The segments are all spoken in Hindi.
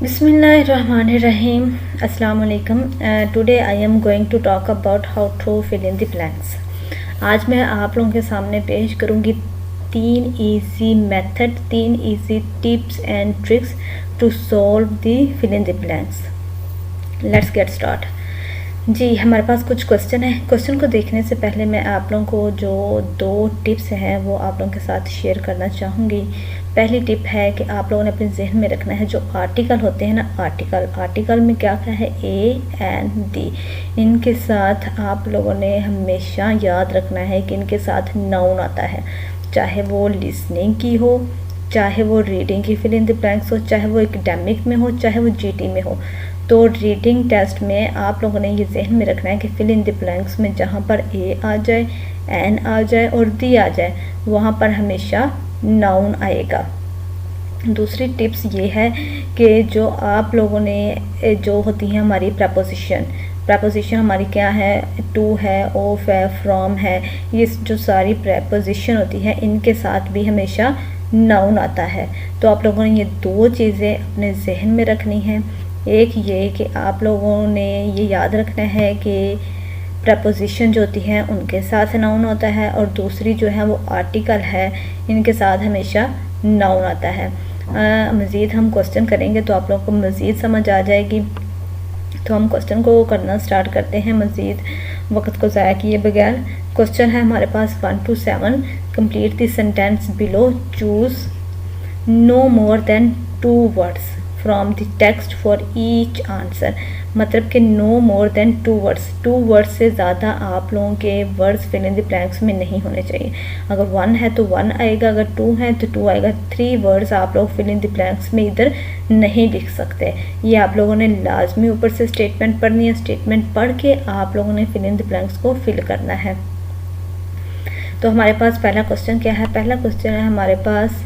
Bismillahirrahmanirrahim. Assalamu alaikum. Today I am going to talk about how to fill in the blanks. आज मैं आप लोगों के सामने पेश करूँगी 3 easy method, 3 easy tips and tricks to solve the fill in the blanks. Let's get start. जी, हमारे पास कुछ क्वेश्चन है। क्वेश्चन को देखने से पहले मैं आप लोगों को जो 2 टिप्स हैं वो आप लोगों के साथ शेयर करना चाहूँगी। पहली टिप है कि आप लोगों ने अपने जहन में रखना है जो आर्टिकल होते हैं ना, आर्टिकल में क्या क्या है, ए एंड दी। इनके साथ आप लोगों ने हमेशा याद रखना है कि इनके साथ नाउन आता है, चाहे वो लिसनिंग की हो, चाहे वो रीडिंग की फिल इन द ब्लैंक्स हो, चाहे वो एकेडमिक में हो, चाहे वो जीटी में हो। तो रीडिंग टेस्ट में आप लोगों ने ये जहन में रखना है कि फिल इन द ब्लैंक्स में जहाँ पर ए आ जाए, एन आ जाए और दी आ जाए, वहाँ पर हमेशा नाउन आएगा। दूसरी टिप्स ये है कि जो आप लोगों ने जो होती हैं हमारी प्रपोजिशन हमारी क्या है, टू है, ऑफ है, फ्रॉम है, ये जो सारी प्रपोजिशन होती है इनके साथ भी हमेशा नाउन आता है। तो आप लोगों ने ये 2 चीज़ें अपने जहन में रखनी हैं। एक ये कि आप लोगों ने ये याद रखना है कि प्रपोजिशन जो होती हैं उनके साथ नाउन होता है, और दूसरी जो है वो आर्टिकल है, इनके साथ हमेशा नाउन आता है। मज़ीद हम क्वेश्चन करेंगे तो आप लोगों को मज़ीद समझ आ जाएगी। तो हम क्वेश्चन को करना स्टार्ट करते हैं मज़ीद वक्त को ज़ाया किए बगैर। क्वेश्चन है हमारे पास 1 to 7। Complete the sentence below, choose no more than 2 words from the text for each answer. मतलब कि नो मोर देन 2 वर्ड्स से ज़्यादा आप लोगों के words fill in the blanks में नहीं होने चाहिए। अगर 1 है तो 1 आएगा, अगर 2 है तो 2 आएगा। 3 वर्ड्स आप लोग फिल इन द ब्लैंक्स में इधर नहीं लिख सकते। ये आप लोगों ने लाजमी ऊपर से स्टेटमेंट पढ़नी है। स्टेटमेंट पढ़ के आप लोगों ने फिल इन द ब्लैंक्स को फिल करना है। तो हमारे पास पहला क्वेश्चन क्या है? पहला क्वेश्चन है हमारे पास,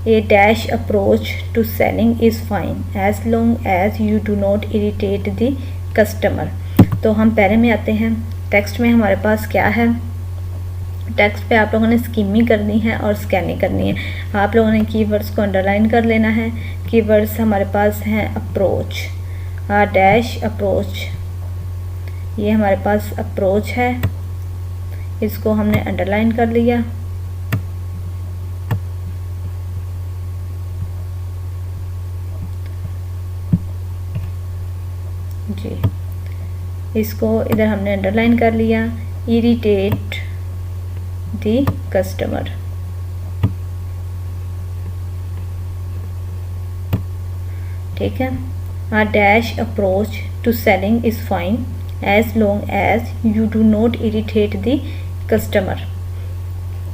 A dash approach to selling is fine as long as you do not irritate the customer। तो हम पहले में आते हैं। टेक्स्ट में हमारे पास क्या है? टेक्स्ट पे आप लोगों ने स्कीमिंग करनी है और स्कैनिंग करनी है। आप लोगों ने कीवर्ड्स को अंडरलाइन कर लेना है। कीवर्ड्स हमारे पास हैं अप्रोच, डैश अप्रोच, ये हमारे पास अप्रोच है, इसको हमने अंडरलाइन कर लिया। जी, इसको इधर हमने अंडरलाइन कर लिया। इरिटेट द कस्टमर, ठीक है। A dash approach to selling is fine as long as you do not irritate the customer.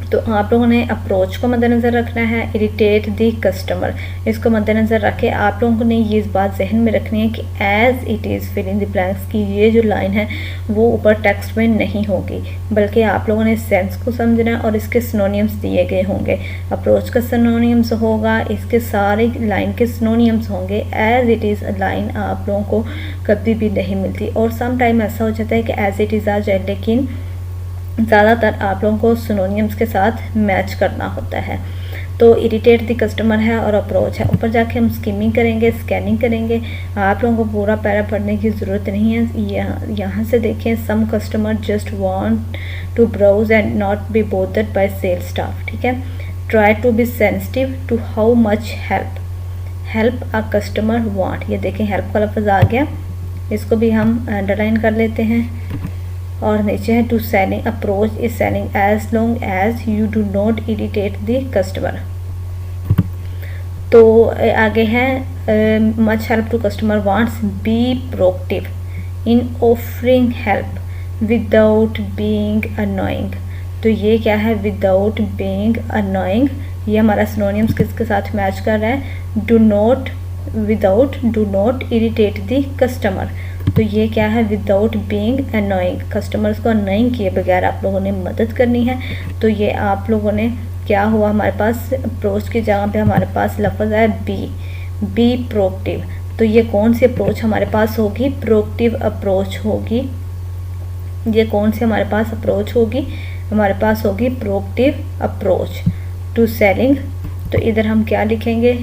तो आप लोगों ने अप्रोच को मद्देनज़र रखना है, इरिटेट दी कस्टमर, इसको मद्देनज़र रख के आप लोगों ने ये इस बात जहन में रखनी है कि as it is fill in the blanks की ये जो लाइन है वो ऊपर टेक्स्ट में नहीं होगी, बल्कि आप लोगों ने सेंस को समझना है और इसके सिनोनियम्स दिए गए होंगे। अप्रोच का सिनोनियम्स होगा, इसके सारे लाइन के सिनोनियम्स होंगे। एज़ इट इज़ लाइन आप लोगों को कभी भी नहीं मिलती, और सम टाइम ऐसा हो जाता है कि एज़ इट इज़ आ जाए, लेकिन ज़्यादातर आप लोगों को सिनोनियम्स के साथ मैच करना होता है। तो इरिटेट द कस्टमर है और अप्रोच है। ऊपर जाके हम स्कीमिंग करेंगे, स्कैनिंग करेंगे। आप लोगों को पूरा पैरा पढ़ने की ज़रूरत नहीं है। यहाँ से देखें, some customer just want to browse and not be bothered by sales staff, ठीक है। Try to be sensitive to how much help a customer want. ये देखें, हेल्प का लफ्ज़ आ गया, इसको भी हम अंडरलाइन कर लेते हैं। और नीचे है to selling, approach is selling as long as you do not irritate the customer. तो आगे है much help to customer wants, be proactive in offering help without being annoying. तो ये क्या है? विदाउट बीइंग अनोइंग, ये हमारा सिनोनियम्स किसके साथ मैच कर रहा है? Do not, without, do not irritate the customer. तो ये क्या है? विदाउट बीइंग अनोइंग, कस्टमर्स को अनोइंग किए बगैर आप लोगों ने मदद करनी है। तो ये आप लोगों ने क्या हुआ, हमारे पास अप्रोच की जगह पे हमारे पास लफ्ज़ है बी प्रोएक्टिव। तो ये कौन सी अप्रोच हमारे पास होगी? प्रोएक्टिव अप्रोच होगी। ये कौन सी हमारे पास अप्रोच होगी? हमारे पास होगी प्रोएक्टिव अप्रोच टू सेलिंग। तो इधर हम क्या लिखेंगे?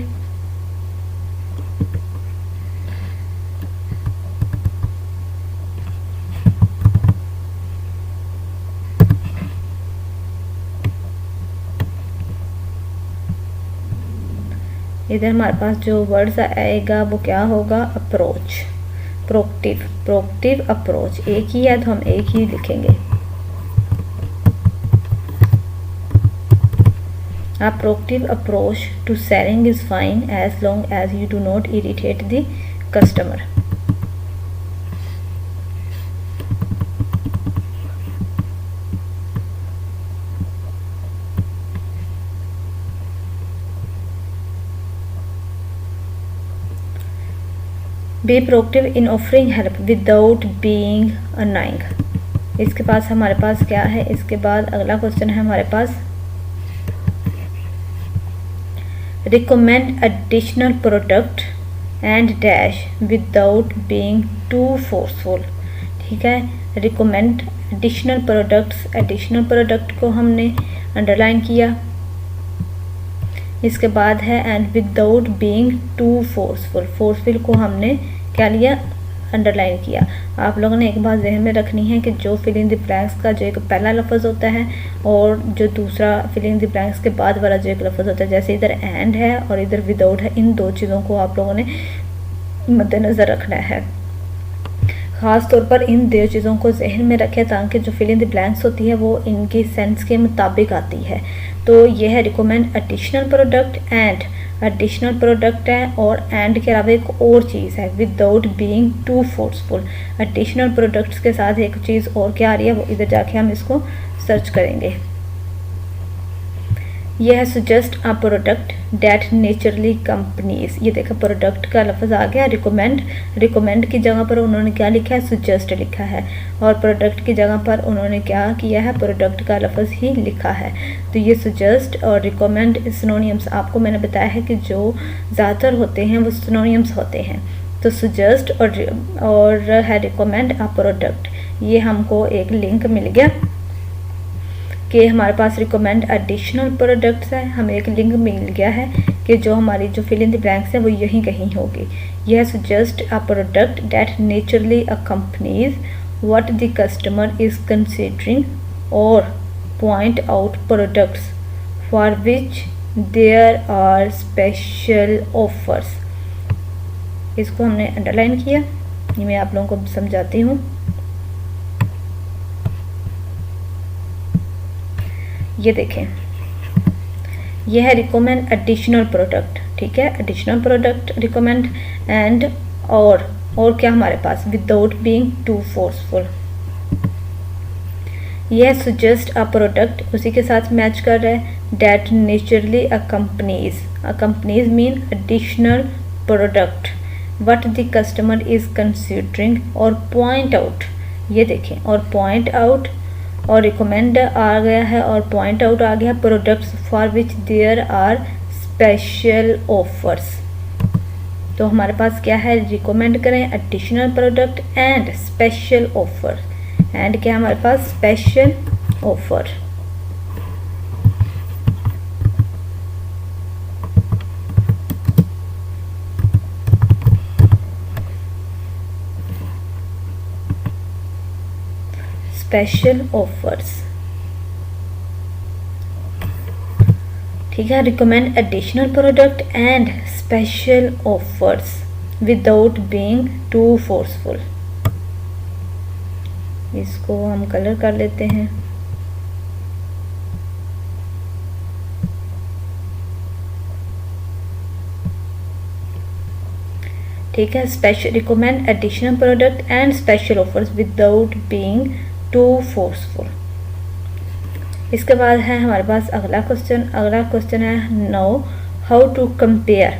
इधर हमारे पास जो वर्ड्स आएगा वो क्या होगा, अप्रोच, प्रोक्टिव, प्रोक्टिव अप्रोच, एक ही है तो हम एक ही लिखेंगे। A proactive approach to selling is fine as long as you do not irritate the customer. Be proactive in offering help without being annoying. इसके पास हमारे पास क्या है, इसके बाद अगला क्वेश्चन है हमारे पास, recommend additional product and dash without being too forceful। ठीक है, recommend additional products, additional product को हमने अंडरलाइन किया। इसके बाद है and without being too forceful, forceful को हमने क्या लिया, अंडरलाइन किया। आप लोगों ने एक बात जहन में रखनी है कि जो फिल इन द ब्लैंक्स का जो एक पहला लफ्ज़ होता है और जो दूसरा फिल इन द ब्लैंक्स के बाद वाला जो एक लफ्ज़ होता है, जैसे इधर एंड है और इधर विदाउट है, इन दो चीज़ों को आप लोगों ने मद्देनज़र रखना है। ख़ास तौर पर इन दो चीज़ों को जहन में रखें ताकि जो फिल इन द ब्लैंक्स होती है वो इनकी सेंस के मुताबिक आती है। तो ये है recommend additional product and, additional product है और एंड के अलावा एक और चीज़ है without being too forceful. Additional products के साथ एक चीज़ और क्या आ रही है वो इधर जाके हम इसको सर्च करेंगे। यह है suggest a product that naturally companies. ये देखा प्रोडक्ट का लफ्ज़ आ गया। रिकमेंड, रिकमेंड की जगह पर उन्होंने क्या लिखा है, सुजेस्ट लिखा है, और प्रोडक्ट की जगह पर उन्होंने क्या किया है, प्रोडक्ट का लफ्ज़ ही लिखा है। तो ये सुजेस्ट और रिकमेंड सिनोनियम्स आपको मैंने बताया है कि जो ज़्यादातर होते हैं वो सिनोनियम्स होते हैं। तो सुजेस्ट और है रिकमेंड अ प्रोडक्ट, ये हमको एक लिंक मिल गया कि हमारे पास रिकमेंड एडिशनल प्रोडक्ट्स है, हमें एक लिंक मिल गया है कि जो हमारी जो फिल इन द ब्लैंक्स है वो यहीं कहीं होगी। यह suggest a product that naturally accompanies what the customer is considering और point out products for which there are special offers. इसको हमने अंडरलाइन किया, ये मैं आप लोगों को समझाती हूँ। ये देखें, यह है रिकमेंड एडिशनल प्रोडक्ट, ठीक है, एडिशनल प्रोडक्ट रिकमेंड एंड और क्या हमारे पास विदाउट बीइंग टू फोर्सफुल। यह सुजेस्ट अ प्रोडक्ट उसी के साथ मैच कर रहा है that naturally accompanies, accompanies mean additional product what the customer is considering और पॉइंट आउट। ये देखें, और पॉइंट आउट और रिकमेंड आ गया है और पॉइंट आउट आ गया, products for which there are special offers. तो हमारे पास क्या है, रिकमेंड करें additional product and special offer, and क्या हमारे पास स्पेशल ऑफर। स्पेशल ऑफर्स, ठीक है, recommend additional product and special offers without being too forceful. इसको हम कलर कर लेते हैं। ठीक है, special recommend additional product and special offers without being too forceful. इसके बाद है हमारे पास अगला क्वेश्चन। अगला क्वेश्चन है know how to compare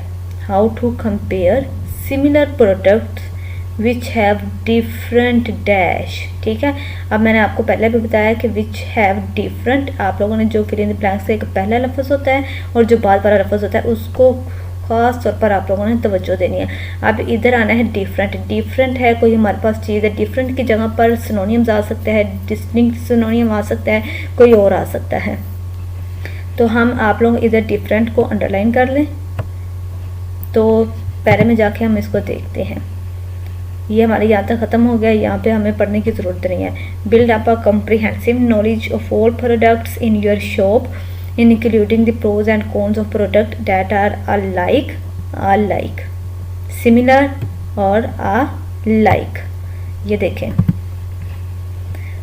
similar products which have different dash. ठीक है, अब मैंने आपको पहले भी बताया कि विच हैव डिफरेंट, आप लोगों ने जो फिल इन द ब्लैंक्स से एक पहला लफ्ज़ होता है और जो बाद वाला लफ्ज़ होता है उसको ख़ास तौर पर आप लोगों ने तवज्जो देनी है। अब इधर आना है डिफरेंट, डिफरेंट है कोई हमारे पास चीज़ है, डिफरेंट की जगह पर सिनोनियम्स आ सकते हैं, डिस्टिंक्ट सिनोनियम आ सकता है, कोई और आ सकता है। तो हम आप लोग इधर डिफरेंट को अंडरलाइन कर लें। तो पहले में जाके हम इसको देखते हैं। ये हमारे यहाँ तक ख़त्म हो गया, यहाँ पे हमें पढ़ने की ज़रूरत नहीं है। Build up a comprehensive knowledge of all products in your shop including the pros and cons of product that are alike, similar और alike। ये देखें,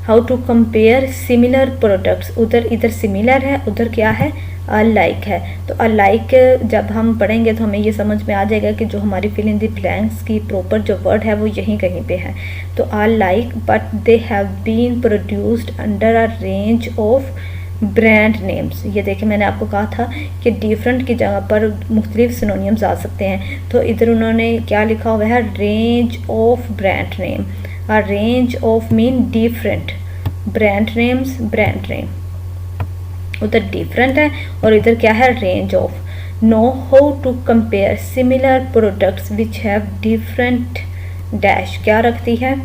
how to compare similar products, इधर सिमिलर है, उधर क्या है, अलाइक है। तो अलाइक जब हम पढ़ेंगे तो हमें ये समझ में आ जाएगा कि जो हमारी फिल इन द ब्लैंक्स की प्रॉपर जो वर्ड है वो यहीं कहीं पे है। तो alike but they have been produced under a range of brand names. ये देखिए, मैंने आपको कहा था कि डिफरेंट की जगह पर मुख्तलिफ सिनोनिम्स आ सकते हैं। तो इधर उन्होंने क्या लिखा हुआ है, range of brand name. A range of mean different, brand names brand name, उधर डिफरेंट है और इधर क्या है, range of. Know how to compare similar products which have different dash, क्या रखती है,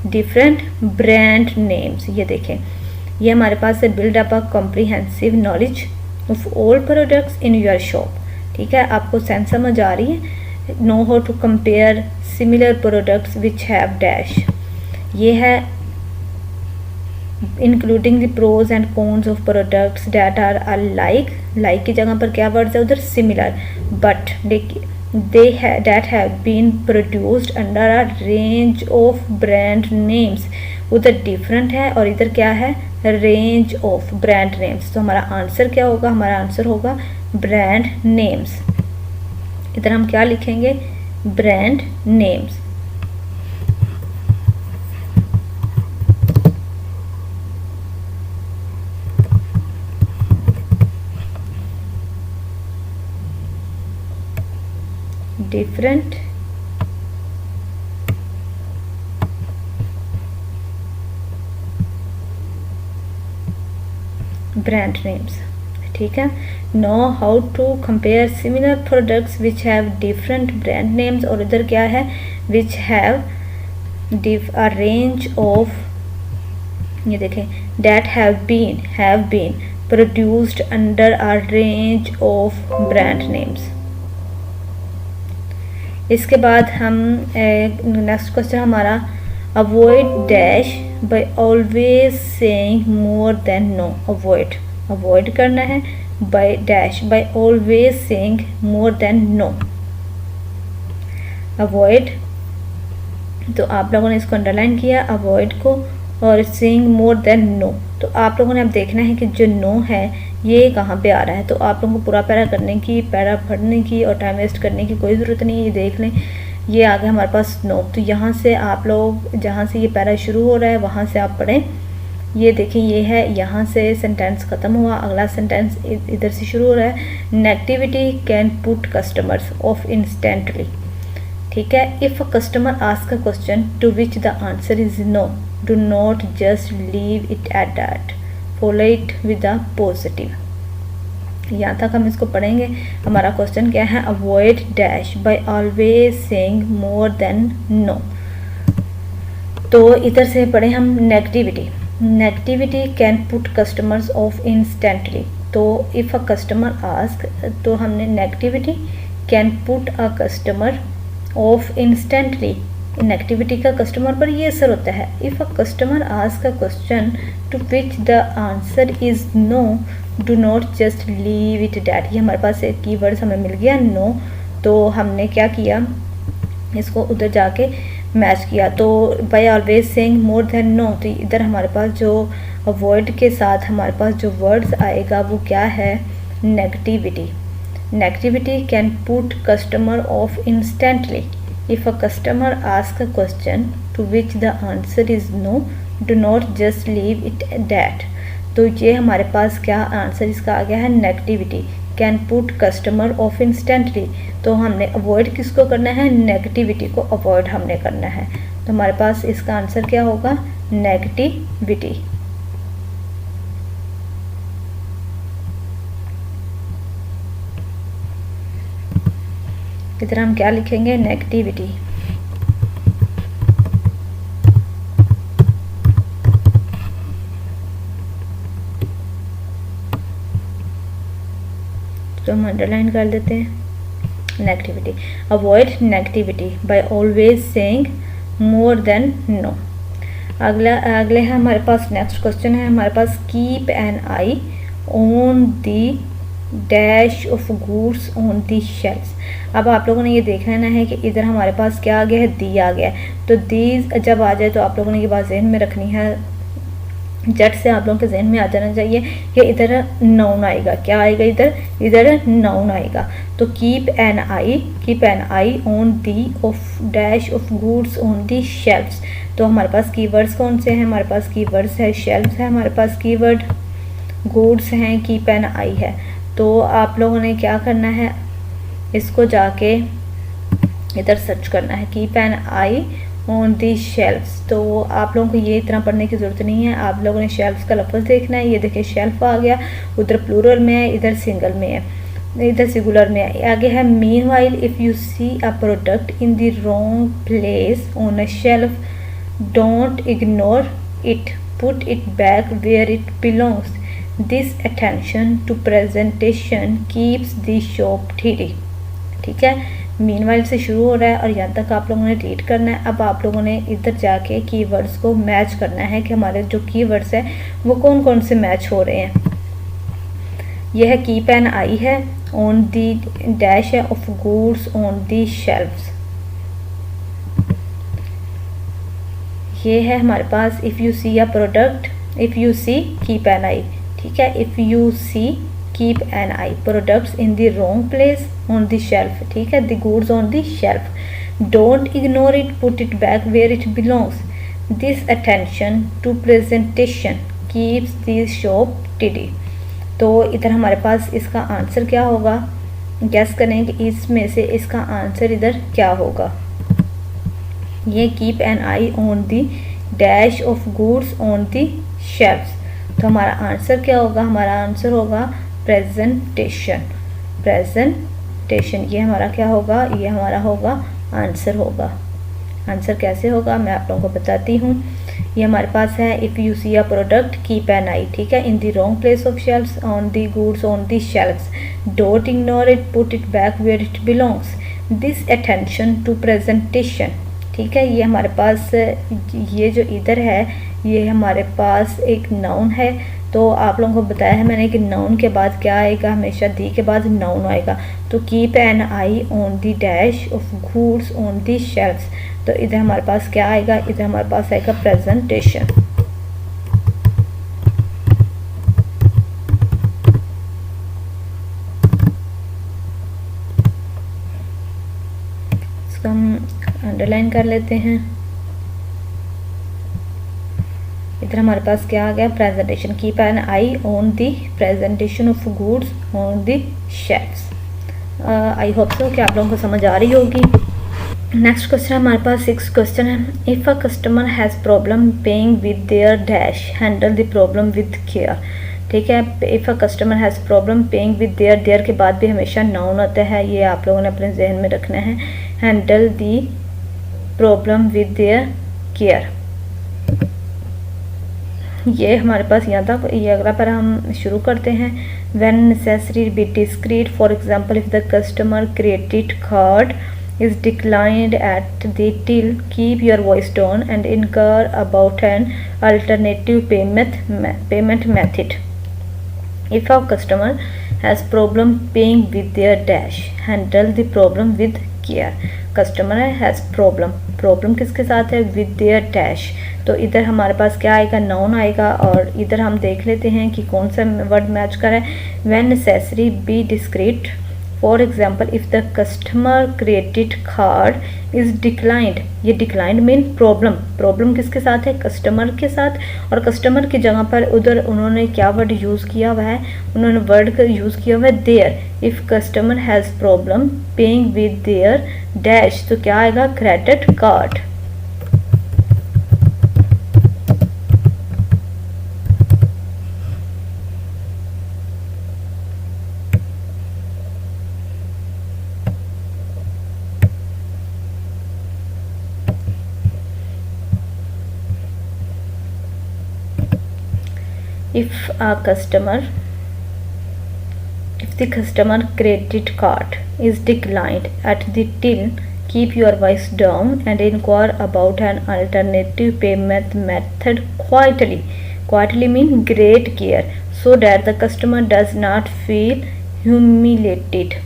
डिफरेंट ब्रांड नेम्स। ये देखें, ये हमारे पास है build up a comprehensive knowledge of all products in your shop. ठीक है, आपको सेंस समझ आ रही है। Know how to compare similar products which have dash, ये है including the pros and cons of products that are alike, like की जगह पर क्या वर्ड्स है, उधर similar, but that have been produced under a range of brand names, उधर डिफरेंट है और इधर क्या है, रेंज ऑफ ब्रांड नेम्स। तो हमारा आंसर क्या होगा, हमारा आंसर होगा ब्रांड नेम्स। इधर हम क्या लिखेंगे, brand names. Different brand names. ठीक है, know how to compare similar products which have different brand names, और इधर क्या है, which have a range of, ये देखें, that have been produced under a range of brand names. इसके बाद हम नेक्स्ट क्वेश्चन हमारा, avoid dash by always saying more than no. Avoid करना है by dash by always saying more than no. Avoid, तो आप लोगों ने इसको अंडरलाइन किया अवॉइड को, और सेइंग मोर देन नो। तो आप लोगों ने अब देखना है कि जो नो है ये कहाँ पे आ रहा है। तो आप लोगों को पूरा पैरा करने की, पैरा पढ़ने की और टाइम वेस्ट करने की कोई ज़रूरत नहीं है। ये देख लें, ये आ गया हमारे पास नो। तो यहाँ से आप लोग, जहाँ से ये पैरा शुरू हो रहा है वहाँ से आप पढ़ें। ये देखें, ये है, यहाँ से सेंटेंस ख़त्म हुआ, अगला सेंटेंस इधर से शुरू हो रहा है। Negativity can put customers off instantly. ठीक है, if a customer ask a question to which the answer is no, do not just leave it at that, follow it with a positive. यहाँ तक हम इसको पढ़ेंगे। हमारा क्वेश्चन क्या है, avoid dash by always saying more than no. तो इधर से पढ़े हम negativity. Negativity can put customers off instantly. तो इफ़ अ कस्टमर आस्क, तो हमने negativity can put a customer off instantly, negativity का कस्टमर पर ये असर होता है। If a customer ask a question to which the answer is no, do not just leave it that. ये हमारे पास एक कीवर्ड हमें मिल गया नो। तो हमने क्या किया, इसको उधर जाके मैच किया। तो by always saying more than no, तो इधर हमारे पास जो अवॉइड के साथ हमारे पास जो वर्ड्स आएगा वो क्या है, negativity. Negativity can put customer off instantly. If a customer asks a question to which the answer is no, do not just leave it at that. तो ये हमारे पास क्या आंसर इसका आ गया है, negativity can put customer off instantly. तो हमने अवॉइड किसको करना है, नेगेटिविटी को अवॉइड हमने करना है। तो हमारे पास इसका आंसर क्या होगा, नेगेटिविटी। इधर हम क्या लिखेंगे, नेगेटिविटी। तो हम अंडरलाइन कर देते हैं negativity. Avoid negativity by always saying more than no. अगले है हमारे पास नेक्स्ट क्वेश्चन है हमारे पास, keep an eye on the dash of goods on the shelves. अब आप लोगों ने ये देख लेना है कि इधर हमारे पास क्या आ गया है, दी आ गया है। तो दी जब आ जाए तो आप लोगों ने ये बात जहन में रखनी है, झट से आप लोगों के जहन में आ जाना चाहिए कि इधर नाउन आएगा। क्या आएगा इधर नाउन आएगा। तो keep an eye on the of dash of goods on the shelves. तो हमारे पास कीवर्ड्स कौन से हैं, हमारे पास कीवर्ड्स है शेल्फ्स है, हमारे पास कीवर्ड गुड्स हैं, कीप एन आई है। तो आप लोगों ने क्या करना है, इसको जाके इधर सर्च करना है, keep an eye on the shelves. तो आप लोगों को ये इतना पढ़ने की ज़रूरत नहीं है, आप लोगों ने शेल्फ्स का लफ्ज़ देखना है। ये देखिए शेल्फ आ गया, उधर प्लूरल में है, इधर सिंगल में है, इधर सिंगुलर में है। आगे है meanwhile if you see a product in the wrong place on a shelf, don't ignore it, put it back where it belongs. This attention to presentation keeps the shop tidy। ठीक है, मीनवाइल से शुरू हो रहा है और यहाँ तक आप लोगों ने रीड करना है। अब आप लोगों ने इधर जाके कीवर्ड्स को मैच करना है कि हमारे जो कीवर्ड्स हैं वो कौन कौन से मैच हो रहे हैं। यह है कीप एन आई है, ऑन दी डैश है of goods on the shelves. ये है हमारे पास if you see a product, if you see keep an eye. ठीक है, if you see keep an eye, products in the wrong place on the shelf. ठीक है, the goods on the shelf, don't ignore it, put it back where it belongs. This attention to presentation keeps the shop tidy। तो इधर हमारे पास इसका आंसर क्या होगा, गैस करें कि इसमें से इसका आंसर इधर क्या होगा। ये keep an eye on the dash of goods on the shelves. तो हमारा आंसर क्या होगा, हमारा आंसर होगा प्रेजेंटेशन। प्रेजेंटेशन ये हमारा क्या होगा, ये हमारा होगा आंसर होगा। आंसर कैसे होगा मैं आप लोगों को बताती हूँ। ये हमारे पास है if you see a product keep an eye, ठीक है, in the wrong place of shelves on the goods on the shelves, don't ignore it, put it back where it belongs. This attention to presentation. ठीक है, ये हमारे पास ये जो इधर है ये हमारे पास एक नाउन है। तो आप लोगों को बताया है मैंने कि नाउन के बाद क्या आएगा, हमेशा दी के बाद नाउन आएगा। तो keep an eye on the dash of goods on the shelves. तो इधर हमारे पास क्या आएगा, इधर हमारे पास आएगा प्रेजेंटेशन। इसको हम अंडरलाइन कर लेते हैं। इधर हमारे पास क्या आ गया, presentation. Keep an eye on the presentation of goods on the shelves. I hope so कि आप लोगों को समझ आ रही होगी। नेक्स्ट क्वेश्चन हमारे पास 6 क्वेश्चन है। If a customer has problem paying with their dash, handle the problem with care. ठीक है, if a customer has problem paying with there के बाद भी हमेशा नाउन आता है, ये आप लोगों ने अपने जहन में रखना है। Handle the problem with their care, ये हमारे पास यहाँ तक। ये अगला पर हम शुरू करते हैं। When necessary be discreet, for example if the customer credit card is declined at the till, keep your voice down and inquire about an alternative payment method. If a customer has problem paying with their dash, handle the problem with care. Customer has problem किसके साथ है, with their dash। तो इधर हमारे पास क्या आएगा, नाउन आएगा। और इधर हम देख लेते हैं कि कौन सा वर्ड मैच कर रहा है। when necessary be discreet, for example if the customer credit card is declined, ये डिक्लाइंड मीन प्रॉब्लम किसके साथ है, कस्टमर के साथ। और कस्टमर की जगह पर उधर उन्होंने क्या वर्ड यूज़ किया हुआ है, उन्होंने वर्ड का यूज़ किया हुआ है there. If customer has problem paying with their dash, तो क्या आएगा, credit card. If the customer credit card is declined at the till, keep your voice down and inquire about an alternative payment method quietly. Quietly mean great care. so that the customer does not feel humiliated.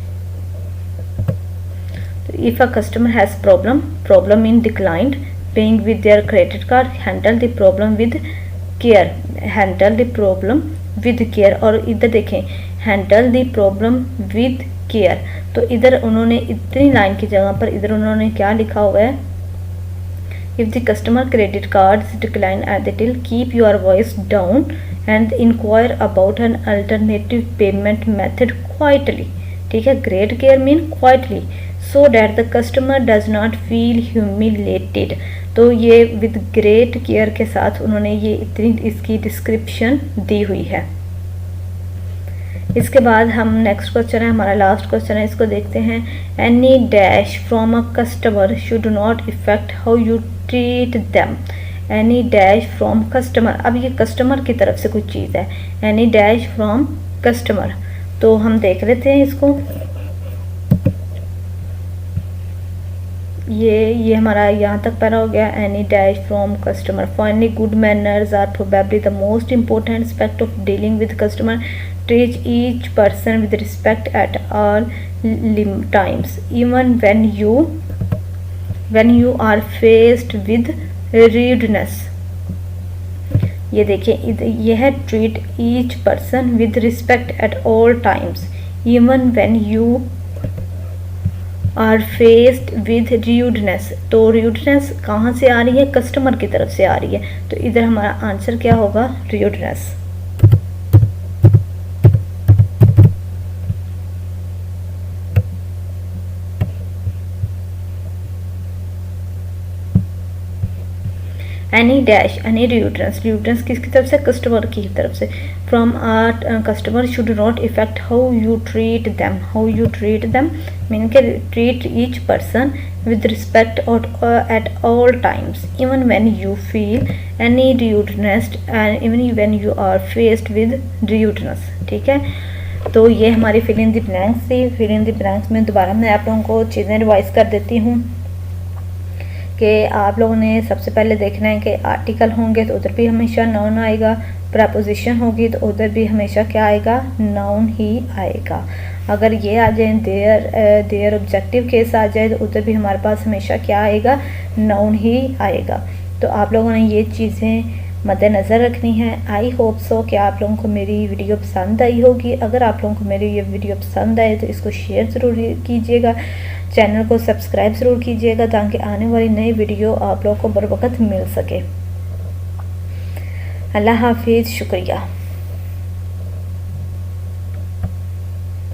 If a customer has problem in declined paying with their credit card, handle the problem with care, handle the problem with care। और इधर देखें handle the problem with care, तो इधर उन्होंने इतनी लाइन की जगह पर इधर उन्होंने क्या लिखा हुआ है, if the customer credit cards decline at the till, keep your voice down and inquire about an alternative payment method quietly। ठीक है, great care mean quietly so that the customer does not feel humiliated। तो ये with great care के साथ उन्होंने ये इतनी इसकी डिस्क्रिप्शन दी हुई है। इसके बाद हम नेक्स्ट क्वेश्चन है, हमारा लास्ट क्वेश्चन है, इसको देखते हैं। Any dash from a customer should not affect how you treat them. Any dash from customer, अब ये कस्टमर की तरफ से कुछ चीज़ है, एनी डैश फ्रॉम कस्टमर, तो हम देख लेते हैं इसको। ये हमारा यहाँ तक पैरा हो गया। Any dash from customer, finally good manners are probably the most important aspect of dealing with customer. Treat each person with respect at all times, even when you are faced with rudeness। ये देखिए ये है treat each person with respect at all times, even when you are faced with rudeness। तो rudeness कहाँ से आ रही है, कस्टमर की तरफ से आ रही है, तो इधर हमारा आंसर क्या होगा, rudeness। Any dash any rudeness, rudeness किसकी तरफ से, कस्टमर की तरफ से। From our customer should not affect how you treat them, how you treat them mean के treat each person with respect at all times, even when you feel any rudeness and even when you are faced with rudeness। ठीक है, तो ये हमारी फिल इन द ब्लैंक्स थी। फिल इन द ब्लैंक्स में दोबारा मैं आप लोगों को चीज़ें रिवाइज कर देती हूँ कि आप लोगों ने सबसे पहले देखना है कि आर्टिकल होंगे तो उधर भी हमेशा नाउन आएगा, प्रपोजिशन होगी तो उधर भी हमेशा क्या आएगा, नाउन ही आएगा। अगर ये आ जाए देयर ऑब्जेक्टिव केस आ जाए तो उधर भी हमारे पास हमेशा क्या आएगा, नाउन ही आएगा। तो आप लोगों ने ये चीज़ें मद्देनज़र रखनी है। आई होप सो कि आप लोगों को मेरी वीडियो पसंद आई होगी। अगर आप लोगों को मेरी ये वीडियो पसंद आए तो इसको शेयर ज़रूर कीजिएगा, चैनल को सब्सक्राइब ज़रूर कीजिएगा ताकि आने वाली नई वीडियो आप लोगों को बर वक्त मिल सके। अल्लाह हाफिज़, शुक्रिया।